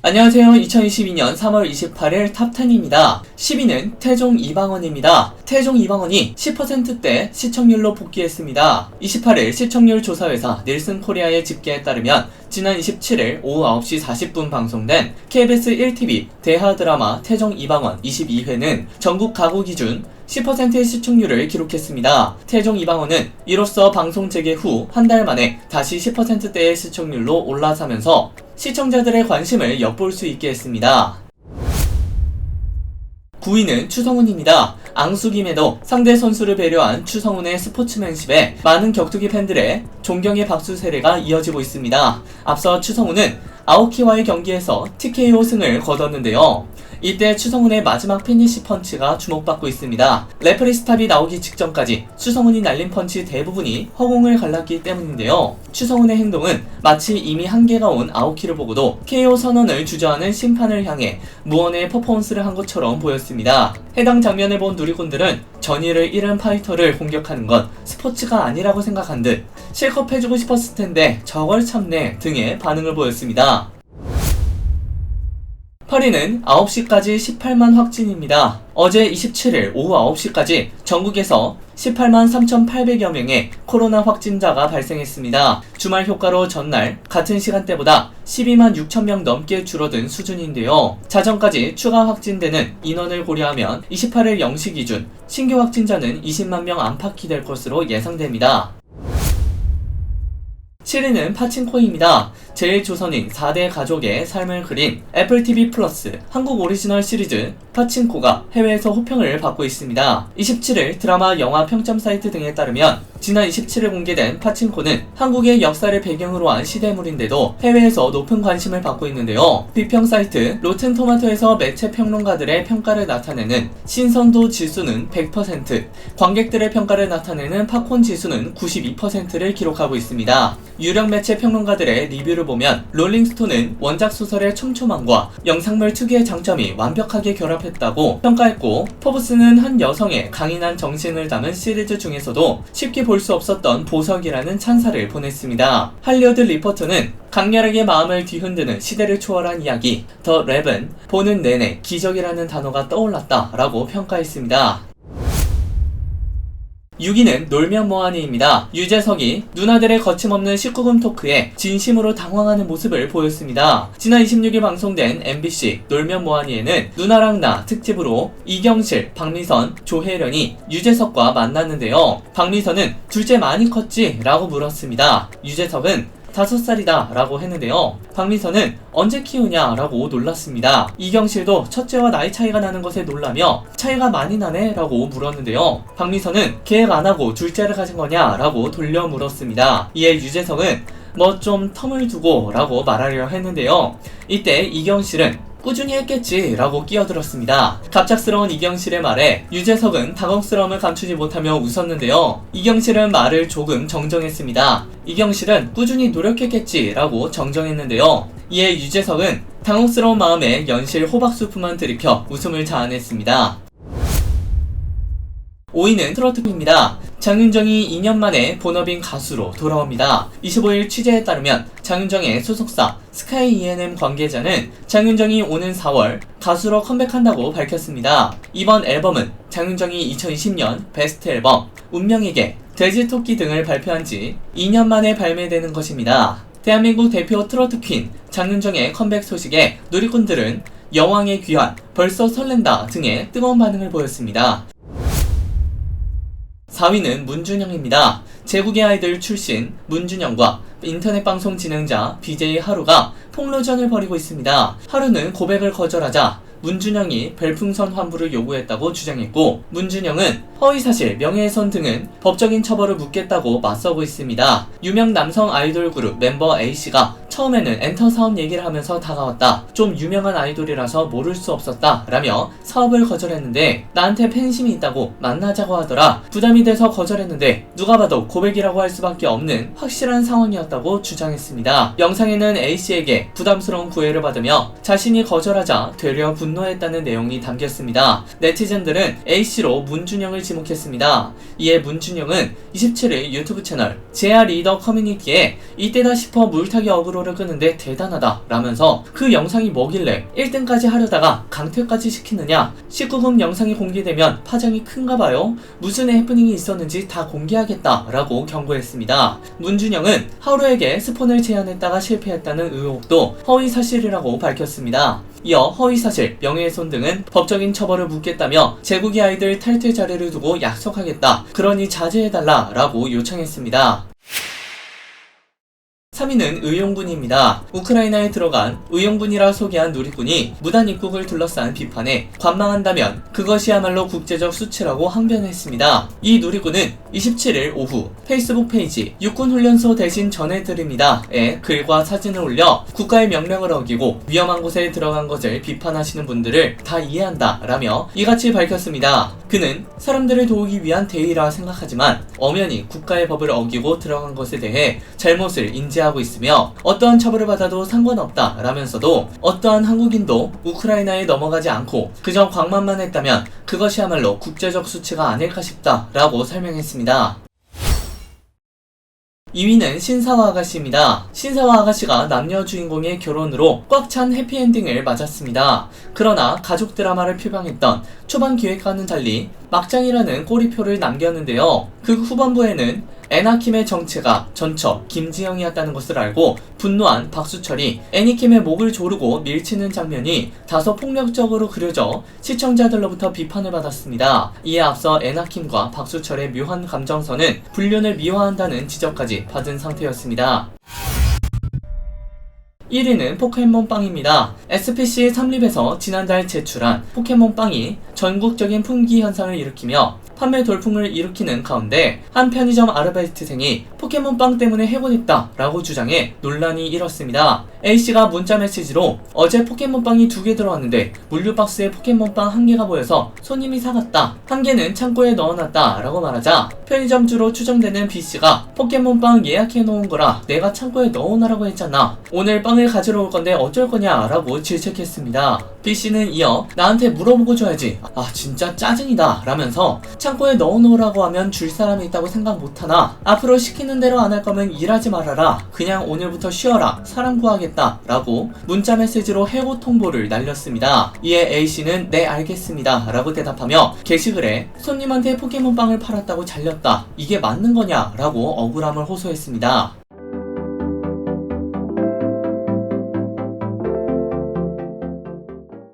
안녕하세요. 2022년 3월 28일 탑10입니다. 10위는 태종 이방원입니다. 태종 이방원이 10%대 시청률로 복귀했습니다. 28일 시청률 조사회사 닐슨 코리아의 집계에 따르면 지난 27일 오후 9시 40분 방송된 KBS 1TV 대하 드라마 태종 이방원 22회는 전국 가구 기준 10%의 시청률을 기록했습니다. 태종 이방원은 이로써 방송 재개 후 한 달 만에 다시 10%대의 시청률로 올라서면서 시청자들의 관심을 엿볼 수 있게 했습니다. 9위는 추성훈입니다. 앙숙임에도 상대 선수를 배려한 추성훈의 스포츠맨십에 많은 격투기 팬들의 존경의 박수 세례가 이어지고 있습니다. 앞서 추성훈은 아오키와의 경기에서 TKO 승을 거뒀는데요. 이때 추성훈의 마지막 피니시 펀치가 주목받고 있습니다. 레프리 스탑이 나오기 직전까지 추성훈이 날린 펀치 대부분이 허공을 갈랐기 때문인데요. 추성훈의 행동은 마치 이미 한계가 온 아오키를 보고도 KO 선언을 주저하는 심판을 향해 무언의 퍼포먼스를 한 것처럼 보였습니다. 해당 장면을 본 누리꾼들은 전의를 잃은 파이터를 공격하는 건 스포츠가 아니라고 생각한 듯 실컷 해주고 싶었을 텐데 저걸 참네 등의 반응을 보였습니다. 8위는 9시까지 18만 확진입니다. 어제 27일 오후 9시까지 전국에서 18만 3,800여 명의 코로나 확진자가 발생했습니다. 주말 효과로 전날 같은 시간대보다 12만 6천 명 넘게 줄어든 수준인데요. 자정까지 추가 확진되는 인원을 고려하면 28일 0시 기준 신규 확진자는 20만 명 안팎이 될 것으로 예상됩니다. 7위는 파친코입니다. 제1조선인 4대 가족의 삶을 그린 애플TV 플러스 한국 오리지널 시리즈 파친코가 해외에서 호평을 받고 있습니다. 27일 드라마 영화 평점 사이트 등에 따르면 지난 27일 공개된 파친코는 한국의 역사를 배경으로 한 시대물인데도 해외에서 높은 관심을 받고 있는데요. 비평 사이트 로튼토마토에서 매체 평론가들의 평가를 나타내는 신선도 지수는 100%, 관객들의 평가를 나타내는 팝콘 지수는 92%를 기록하고 있습니다. 유력 매체 평론가들의 리뷰를 보면 롤링스톤은 원작 소설의 촘촘함과 영상물 특유의 장점이 완벽하게 결합했다고 평가했고, 포브스는 한 여성의 강인한 정신을 담은 시리즈 중에서도 쉽게 볼 수 없었던 보석이라는 찬사를 보냈습니다. 할리우드 리포터는 강렬하게 마음을 뒤흔드는 시대를 초월한 이야기 더 랩은 보는 내내 기적이라는 단어가 떠올랐다 라고 평가했습니다. 6위는 놀면 뭐하니입니다. 유재석이 누나들의 거침없는 19금 토크에 진심으로 당황하는 모습을 보였습니다. 지난 26일 방송된 MBC 놀면 뭐하니에는 누나랑 나 특집으로 이경실, 박미선, 조혜련이 유재석과 만났는데요. 박미선은 둘째 많이 컸지? 라고 물었습니다. 유재석은 5살이다 라고 했는데요. 박미선은 언제 키우냐 라고 놀랐습니다. 이경실도 첫째와 나이 차이가 나는 것에 놀라며 차이가 많이 나네 라고 물었는데요. 박미선은 계획 안 하고 둘째를 가진 거냐 라고 돌려 물었습니다. 이에 유재석은 뭐 좀 텀을 두고 라고 말하려 했는데요. 이때 이경실은 꾸준히 했겠지 라고 끼어들었습니다. 갑작스러운 이경실의 말에 유재석은 당혹스러움을 감추지 못하며 웃었는데요. 이경실은 말을 조금 정정했습니다. 이경실은 꾸준히 노력했겠지 라고 정정했는데요. 이에 유재석은 당혹스러운 마음에 연실 호박수프만 들이켜 웃음을 자아냈습니다. 5위는 트로트입니다. 장윤정이 2년 만에 본업인 가수로 돌아옵니다. 25일 취재에 따르면 장윤정의 소속사 스카이 E&M 관계자는 장윤정이 오는 4월 가수로 컴백한다고 밝혔습니다. 이번 앨범은 장윤정이 2020년 베스트 앨범 운명에게, 돼지토끼 등을 발표한 지 2년 만에 발매되는 것입니다. 대한민국 대표 트로트 퀸 장윤정의 컴백 소식에 누리꾼들은 여왕의 귀환, 벌써 설렌다 등의 뜨거운 반응을 보였습니다. 4위는 문준영입니다. 제국의 아이들 출신 문준영과 인터넷 방송 진행자 BJ 하루가 폭로전을 벌이고 있습니다. 하루는 고백을 거절하자 문준영이 별풍선 환불을 요구했다고 주장했고, 문준영은 허위사실, 명예훼손 등은 법적인 처벌을 묻겠다고 맞서고 있습니다. 유명 남성 아이돌 그룹 멤버 A씨가 처음에는 엔터 사업 얘기를 하면서 다가왔다. 좀 유명한 아이돌이라서 모를 수 없었다 라며 사업을 거절했는데 나한테 팬심이 있다고 만나자고 하더라. 부담이 돼서 거절했는데 누가 봐도 고백이라고 할 수밖에 없는 확실한 상황이었다고 주장했습니다. 영상에는 A씨에게 부담스러운 구애를 받으며 자신이 거절하자 되려 분노했다는 내용이 담겼습니다. 네티즌들은 A씨로 문준영을 지목했습니다. 이에 문준영은 27일 유튜브 채널 제아 리더 커뮤니티에 이때다 싶어 물타기 어그로 오징어를 끄는데 대단하다 라면서 그 영상이 뭐길래 1등까지 하려다가 강퇴까지 시키느냐, 19금 영상이 공개되면 파장이 큰가봐요, 무슨 해프닝이 있었는지 다 공개하겠다 라고 경고했습니다. 문준영은 하루에게 스폰을 제안했다가 실패했다는 의혹도 허위사실이라고 밝혔습니다. 이어 허위사실, 명예훼손 등은 법적인 처벌을 묻겠다며 제국의 아이들 탈퇴 자료를 두고 약속하겠다, 그러니 자제해달라 라고 요청했습니다. 3위는 의용군입니다. 우크라이나에 들어간 의용군이라 소개한 누리꾼이 무단 입국을 둘러싼 비판에 관망한다면 그것이야말로 국제적 수치라고 항변했습니다. 이 누리꾼은 27일 오후 페이스북 페이지 육군훈련소 대신 전해드립니다에 글과 사진을 올려 국가의 명령을 어기고 위험한 곳에 들어간 것을 비판하시는 분들을 다 이해한다 라며 이같이 밝혔습니다. 그는 사람들을 도우기 위한 대의라 생각하지만 엄연히 국가의 법을 어기고 들어간 것에 대해 잘못을 인지하고 있으며 어떠한 처벌을 받아도 상관없다 라면서도 어떠한 한국인도 우크라이나에 넘어가지 않고 그저 광만만 했다면 그것이야말로 국제적 수치가 아닐까 싶다 라고 설명했습니다. 2위는 신사와 아가씨입니다. 신사와 아가씨가 남녀 주인공의 결혼으로 꽉 찬 해피엔딩을 맞았습니다. 그러나 가족 드라마를 표방했던 초반 기획과는 달리 막장이라는 꼬리표를 남겼는데요. 그 후반부에는 애나킴의 정체가 전처 김지영이었다는 것을 알고 분노한 박수철이 애니킴의 목을 조르고 밀치는 장면이 다소 폭력적으로 그려져 시청자들로부터 비판을 받았습니다. 이에 앞서 애나킴과 박수철의 묘한 감정선은 불륜을 미화한다는 지적까지 받은 상태였습니다. 1위는 포켓몬빵입니다. SPC 3립에서 지난달 제출한 포켓몬빵이 전국적인 품귀 현상을 일으키며 판매 돌풍을 일으키는 가운데 한 편의점 아르바이트생이 포켓몬빵 때문에 해고됐다 라고 주장해 논란이 일었습니다. A씨가 문자 메시지로 어제 포켓몬빵이 2개 들어왔는데 물류박스에 포켓몬빵 1개가 보여서 손님이 사갔다, 1개는 창고에 넣어놨다 라고 말하자 편의점주로 추정되는 B씨가 포켓몬빵 예약해놓은 거라 내가 창고에 넣어놓으라고 했잖아, 오늘 빵을 가지러 올 건데 어쩔 거냐 라고 질책했습니다. B씨는 이어 나한테 물어보고 줘야지, 아 진짜 짜증이다 라면서 창고에 넣어놓으라고 하면 줄 사람이 있다고 생각 못하나, 앞으로 시키는 대로 안 할 거면 일하지 말아라, 그냥 오늘부터 쉬어라, 사람 구하겠다 라고 문자 메시지로 해고 통보를 날렸습니다. 이에 A씨는 네 알겠습니다 라고 대답하며 게시글에 손님한테 포켓몬빵을 팔았다고 잘렸다, 이게 맞는 거냐 라고 억울함을 호소했습니다.